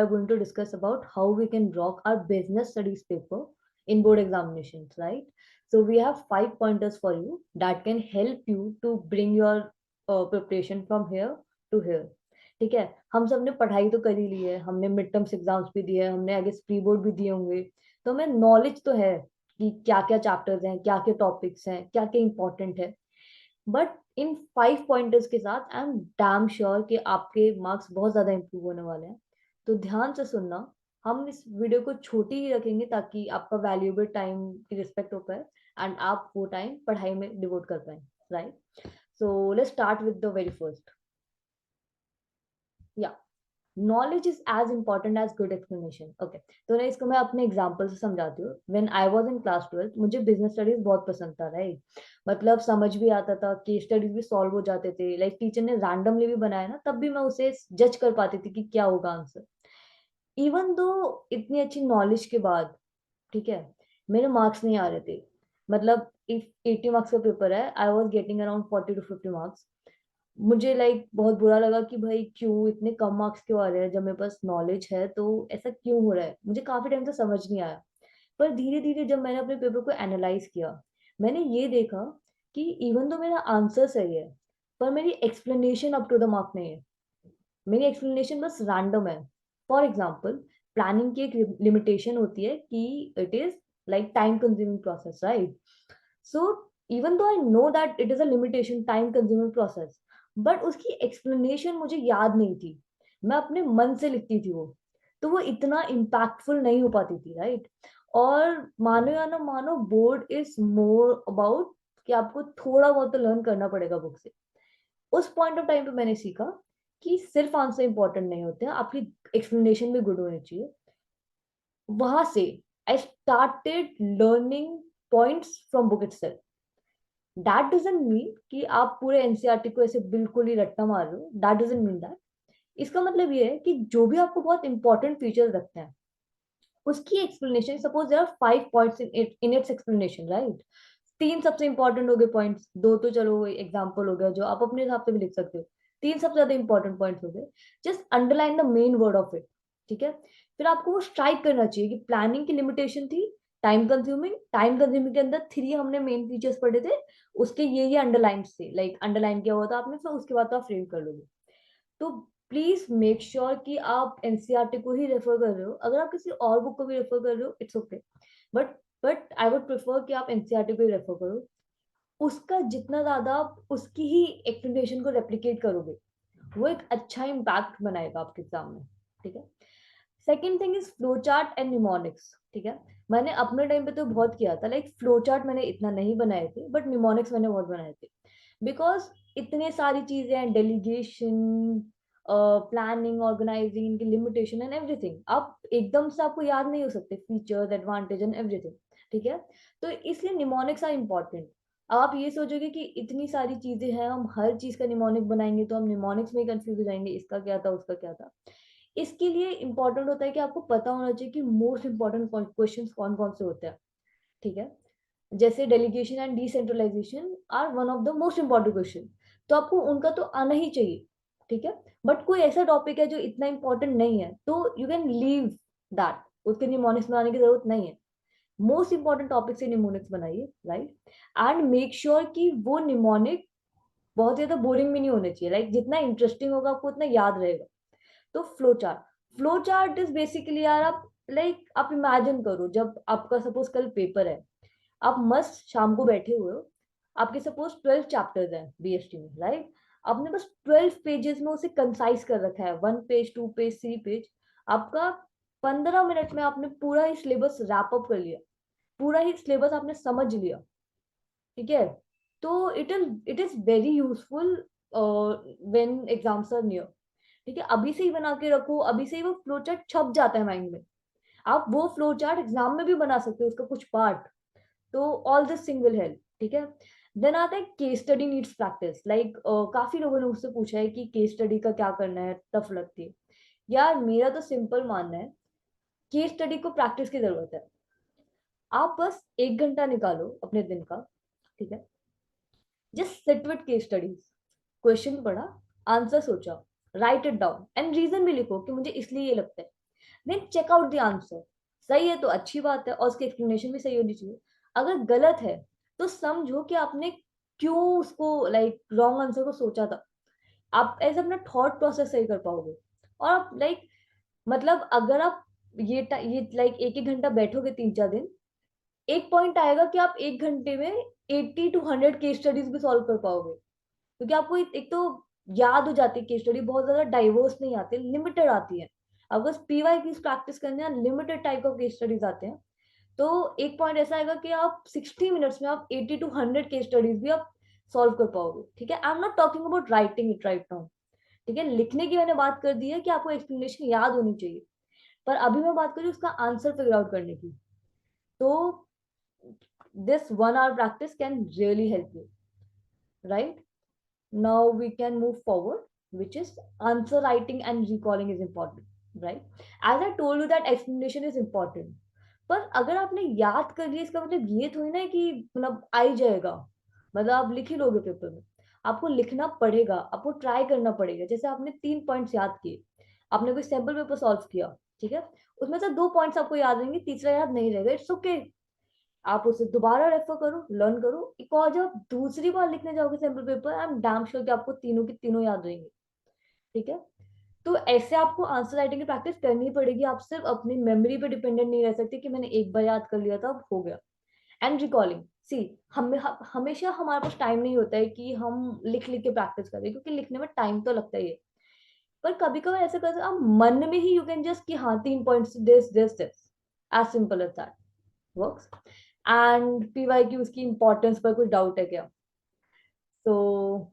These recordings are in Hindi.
are going to discuss about how we can rock our business studies paper in board examinations, right? So we have 5 pointers for you that can help you to bring your preparation from here to here. ठीक है, हम सब ने पढ़ाई तो कर ही ली है, हमने मिड टर्म्स एग्जाम्स भी दिए हैं, हमने आगे प्री बोर्ड भी दिए होंगे, तो हमें नॉलेज तो है कि क्या क्या चैप्टर्स हैं, क्या क्या टॉपिक्स हैं, क्या क्या इंपॉर्टेंट है. बट इन 5 पॉइंटर्स के साथ आई एम डैम श्योर कि आपके मार्क्स बहुत ज्यादा इंप्रूव होने वाले हैं. तो ध्यान से सुनना. हम इस वीडियो को छोटी ही रखेंगे ताकि आपका वैल्यूएबल टाइम की रिस्पेक्ट हो पाए एंड आप वो टाइम पढ़ाई में डिवोट कर पाए, right? So let's start with the very first. Yeah, knowledge is as important as good explanation. Okay, तो ना इसको मैं अपने एग्जांपल से समझाती हूँ. When I was in class 12 मुझे बिजनेस स्टडीज बहुत पसंद था, राइट? मतलब समझ भी आता था, केस स्टडीज भी सॉल्व हो जाते थे, लाइक टीचर ने रैंडमली भी बनाया ना, तब भी मैं उसे जज कर पाती थी कि क्या होगा आंसर. इवन दो इतनी अच्छी नॉलेज के बाद, ठीक है, मेरे मार्क्स नहीं आ रहे थे. मतलब इफ 80 मार्क्स का पेपर है, I was getting around 40 to 50 marks. मुझे लाइक बहुत बुरा लगा कि भाई क्यों इतने कम मार्क्स क्यों आ रहे हैं, जब मेरे पास नॉलेज है तो ऐसा क्यों हो रहा है. मुझे काफी टाइम से समझ नहीं आया. पर धीरे धीरे जब मैंने अपने पेपर को एनालाइज किया, मैंने ये देखा कि इवन तो मेरा आंसर सही है, पर मेरी explanation up to the mark नहीं है. मेरी एक्सप्लेनेशन बस रैंडम है. फॉर एग्जाम्पल, प्लानिंग की एक लिमिटेशन होती है कि it is like time consuming process, right? So even though I know that it is a limitation, time consuming process, but उसकी एक्सप्लेनेशन मुझे याद नहीं थी. मैं अपने मन से लिखती थी वो, तो वो इतना इम्पैक्टफुल नहीं हो पाती थी, राइट? और मानो या ना मानो, बोर्ड इज मोर अबाउट कि आपको थोड़ा बहुत तो लर्न करना पड़ेगा बुक से. उस पॉइंट ऑफ टाइम पे मैंने सीखा कि सिर्फ आंसर इंपॉर्टेंट नहीं होते हैं, आपकी एक्सप्लेनेशन भी गुड होनी चाहिए. वहां से I started learning points from book itself. That doesn't mean कि आप पूरे एनसीईआरटी को ऐसे बिल्कुल ही रट्टा मार रहे हो. That doesn't mean that. इसका मतलब ये है कि जो भी आपको बहुत इंपॉर्टेंट फीचर्स लगते हैं, उसकी explanation, suppose there are 5 points in its explanation, right? 3 सबसे इंपॉर्टेंट हो गए पॉइंट्स, 2 तो चलो एग्जांपल हो गया जो आप अपने हिसाब से भी लिख सकते हो. 3 सबसे ज्यादा इंपॉर्टेंट पॉइंट्स हो गए. Just underline the main word of it. ठीक है, फिर आपको वो स्ट्राइक करना चाहिए कि प्लानिंग की लिमिटेशन थी टाइम कंज्यूमिंग. टाइम कंज्यूमिंग के अंदर 3 हमने मेन फीचर्स पढ़े थे, उसके ये अंडरलाइन थे, लाइक अंडरलाइन किया हुआ था आपने, फिर उसके बाद तो आप फ्रेम कर लोगे. तो प्लीज मेक श्योर कि आप एनसीईआरटी को ही रेफर कर रहे हो. अगर आप किसी और बुक को भी रेफर कर रहे हो, it's okay, but I would prefer कि आप एनसीईआरटी को ही रेफर करो. उसका जितना ज्यादा आप उसकी ही एक्सप्लेनेशन को रेप्लिकेट करोगे, वो एक अच्छा इम्पैक्ट बनाएगा आपके एग्जाम में. ठीक है. Second thing is flow chart and mnemonics. ठीक है, मैंने अपने टाइम पे तो बहुत किया था, लाइक फ्लो चार्ट मैंने इतना नहीं बनाए थे, बट निमोनिक्स मैंने बहुत बनाए थे. बिकॉज इतने सारी चीजें हैं, डेलीगेशन, प्लानिंग, ऑर्गेनाइजिंग, इनकी लिमिटेशन एंड एवरीथिंग. आप एकदम से आपको याद नहीं हो सकते फीचर्स, एडवांटेज एंड एवरीथिंग. ठीक है, तो इसलिए निमोनिक्स आर इम्पॉर्टेंट. आप ये सोचोगे कि इतनी सारी चीजें हैं, हम हर चीज का निमोनिक बनाएंगे तो हम निमोनिक्स में ही कंफ्यूज हो जाएंगे, इसका क्या था उसका क्या था. इसके लिए इंपॉर्टेंट होता है कि आपको पता होना चाहिए कि मोस्ट इंपॉर्टेंट क्वेश्चन कौन कौन से होते हैं. ठीक है, जैसे delegation and decentralisation are one of the most important question, तो आपको उनका तो आना ही चाहिए. ठीक है, बट कोई ऐसा टॉपिक है जो इतना इंपॉर्टेंट नहीं है, तो यू कैन लीव दैट, उसके निमोनिक्स बनाने की जरूरत नहीं है. मोस्ट इंपॉर्टेंट टॉपिक से निमोनिक्स बनाइए, राइट? एंड मेक श्योर कि वो निमोनिक बहुत ज्यादा बोरिंग भी नहीं होने चाहिए, लाइक जितना इंटरेस्टिंग होगा आपको उतना याद रहेगा. तो फ्लो चार्ट इज बेसिकली, यार आप लाइक आप इमेजिन करो, जब आपका सपोज कल पेपर है, आप मस्त शाम को बैठे हुए हो, आपके सपोज 12 चैप्टर्स हैं बीएसटी में, राइट? आपने बस 12 पेजेस में उसे कंसाइज कर रखा है, 1 पेज, 2 पेज, 3 पेज. आपका 15 मिनट में आपने पूरा ही सिलेबस रैप अप कर लिया, पूरा ही सिलेबस आपने समझ लिया. ठीक है, तो it is very useful when exams are near. ठीक है, अभी से ही बना के रखो, अभी से ही वो फ्लो चार्ट छप जाता है माइंड में. आप वो फ्लो चार्ट एग्जाम में भी बना सकते हो, उसका कुछ पार्ट. तो all this thing will help. ठीक है, देन आता है case study needs practice. Like काफी लोगों ने मुझसे पूछा है कि केस स्टडी का क्या करना है, टफ लगती है. यार मेरा तो सिंपल मानना है, केस स्टडी को प्रैक्टिस की जरूरत है. आप बस 1 घंटा निकालो अपने दिन का. ठीक है, just sit with case studies. Question पढ़ा, आंसर सोचा, write it down and reason भी लिखो कि मुझे इसलिए ये लगता है. Then check out the answer. सही है तो अच्छी बात है, और उसकी एक्सप्लेनेशन भी सही होनी चाहिए। अगर गलत है तो समझो कि आपने क्यों उसको लाइक रॉन्ग आंसर को सोचा था। आप ऐसे अपना थॉट प्रोसेस सही कर पाओगे। और आप लाइक मतलब अगर आप ये लाइक एक एक घंटा बैठोगे 3 4 दिन, एक पॉइंट आएगा कि आप एक घंटे में 80 to 100 केस स्टडीज भी सॉल्व कर पाओगे। क्योंकि आपको एक तो याद हो जाती है केस स्टडी, बहुत ज्यादा डाइवर्स नहीं आती, लिमिटेड आती है। अगर पीवाई की प्रैक्टिस करने हैं, limited type of case studies आते हैं, तो एक पॉइंट ऐसा आएगा कि आप 60 मिनट्स में आप 80 to 100 केस स्टडीज भी आप सॉल्व कर पाओगे। ठीक है, I am not talking about writing it right now. ठीक है, लिखने की मैंने बात कर दी है कि आपको एक्सप्लेनेशन याद होनी चाहिए, पर अभी मैं बात कर रही हूँ उसका आंसर फिगर आउट करने की। तो this 1 hour practice can really help you, right? Now we can move forward, which is answer writing and recalling is important, right? As I told you that explanation is important, पर अगर आपने याद कर लिया इसका मतलब ये थोड़ी ना है कि मतलब आ ही जाएगा, मतलब आप लिख ही लोगे पेपर में। आपको लिखना पड़ेगा, आपको ट्राई करना पड़ेगा। जैसे आपने 3 पॉइंट्स याद किए, आपने कोई सैम्पल पेपर सॉल्व किया, ठीक है, उसमें से 2 पॉइंट्स आपको याद रहेंगे, तीसरा याद नहीं रहेगा, इट्स ओके। आप उसे दोबारा रेफर करो, लर्न करो, एक और जब दूसरी बार लिखने जाओगे sample paper, I am damn sure कि आपको तीनों की तीनों याद रहेंगे। ठीक है, तो ऐसे आपको आंसर राइटिंग की प्रैक्टिस करनी पड़ेगी। आप सिर्फ अपनी मेमोरी पे डिपेंडेंट नहीं रह सकते कि मैंने एक बार याद कर लिया था अब हो गया। एंड रिकॉलिंग, सी हमेशा हमारे पास टाइम नहीं होता है कि हम लिख लिख के प्रैक्टिस करें, क्योंकि लिखने में टाइम तो लगता ही है। पर कभी कभी ऐसा कर सकते आप मन में ही, यू कैन जस्ट कि हाँ 3 points this this this, as simple as that works. And PYQs की इंपॉर्टेंस पर कुछ डाउट है क्या? तो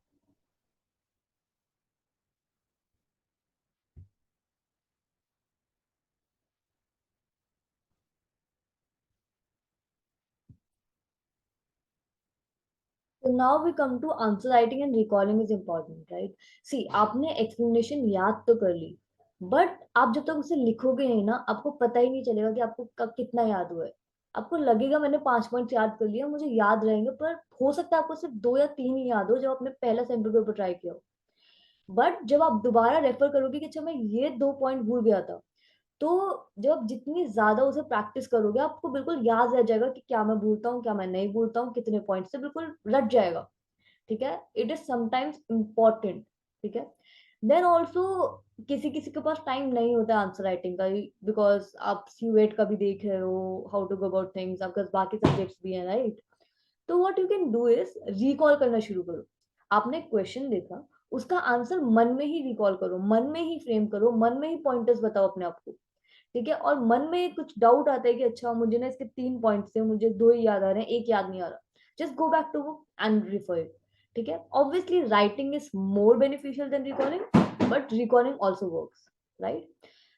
now we come to answer writing and recalling is important, right? See आपने एक्सप्लेनेशन याद तो कर ली, बट आप जब तक उसे लिखोगे नहीं ना, आपको पता ही नहीं चलेगा कि आपको कब कितना याद हुआ है। आपको लगेगा मैंने 5 पॉइंट याद कर लिया, मुझे याद रहेंगे, पर हो सकता है आपको सिर्फ 2 या 3 ही याद हो जब आपने पहला सैम्पल पेपर ट्राई किया हो। बट जब आप दोबारा रेफर करोगे कि अच्छा मैं ये 2 पॉइंट भूल गया था, तो जब आप जितनी ज्यादा उसे प्रैक्टिस करोगे, आपको बिल्कुल याद रह जाएगा कि क्या मैं भूलता हूँ क्या मैं नहीं भूलता हूँ, कितने पॉइंट से बिल्कुल रट जाएगा। ठीक है, इट इज समटाइम्स इम्पॉर्टेंट। ठीक है, देन ऑल्सो किसी किसी के पास टाइम नहीं होता आंसर राइटिंग का, बिकॉज आप सीवेट का भी देख रहे हो, how to go about things, आपके पास बाकी सब्जेक्ट्स भी हैं, राइट? तो what you can do is recall करना शुरू करो। आपने क्वेश्चन देखा, उसका आंसर मन में ही रिकॉल करो, मन में ही फ्रेम करो, मन में ही पॉइंटर्स बताओ अपने आप को। ठीक है, और मन में कुछ डाउट आता है कि अच्छा मुझे ना इसके 3 पॉइंट से मुझे 2 ही याद आ रहे हैं, एक याद नहीं आ रहा, just go back to book and refer it. ठीक है, obviously writing is more beneficial than recalling, but recalling also works, right?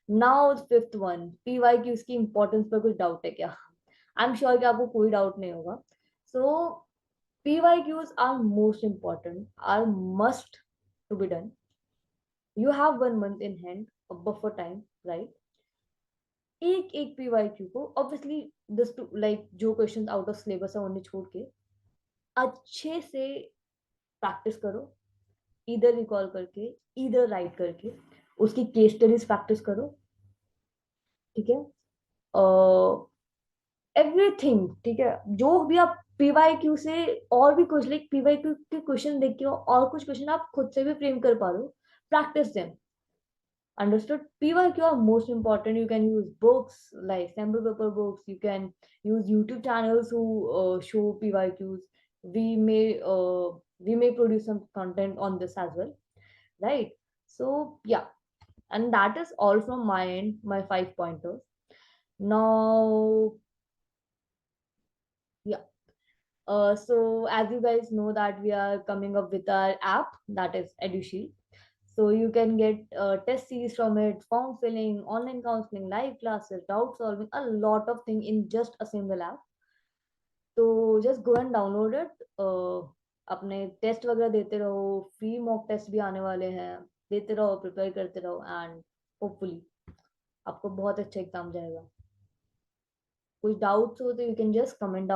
Now fifth one, PY की उसकी इंपॉर्टेंस पर कुछ डाउट है क्या? आई एम श्योर कि आपको कोई डाउट नहीं होगा। सो PYQs are most important, are must to be done. You have 1 month in hand, a buffer time, right? एक एक PYQ को ऑब्वियसली दिस टू लाइक जो क्वेश्चन आउट ऑफ सिलेबस है उन्हें छोड़ के अच्छे से प्रैक्टिस करो, इधर रिकॉल करके, इधर राइट करके, उसकी केस स्टडीज प्रैक्टिस करो। ठीक है, एवरीथिंग। ठीक है, जो भी आप पीवाईक्यू से और भी कुछ लाइक पीवाईक्यू के क्वेश्चन देख के और कुछ क्वेश्चन आप खुद से भी फ्रेम कर पा रहे हो, practice them. Understood? PYQ are most important. You can use books like sample paper books. You can use YouTube channels who show PYQs. We may produce some content on this as well, right? So yeah, and that is all from my end. My 5 pointers. Now, yeah. So as you guys know that we are coming up with our app, that is EduShield. So you can get test series from it, form filling, online counseling, live classes, doubt solving, a lot of things in just a single app. तो just go and download it. अपने टेस्ट वगैरह देते रहो, फ्री मॉक टेस्ट भी आने वाले हैं, देते रहो, प्रिपेयर करते रहो, एंड होपफुली आपको बहुत अच्छा एग्जाम जाएगा। कुछ डाउट्स हो तो यू कैन जस्ट कमेंट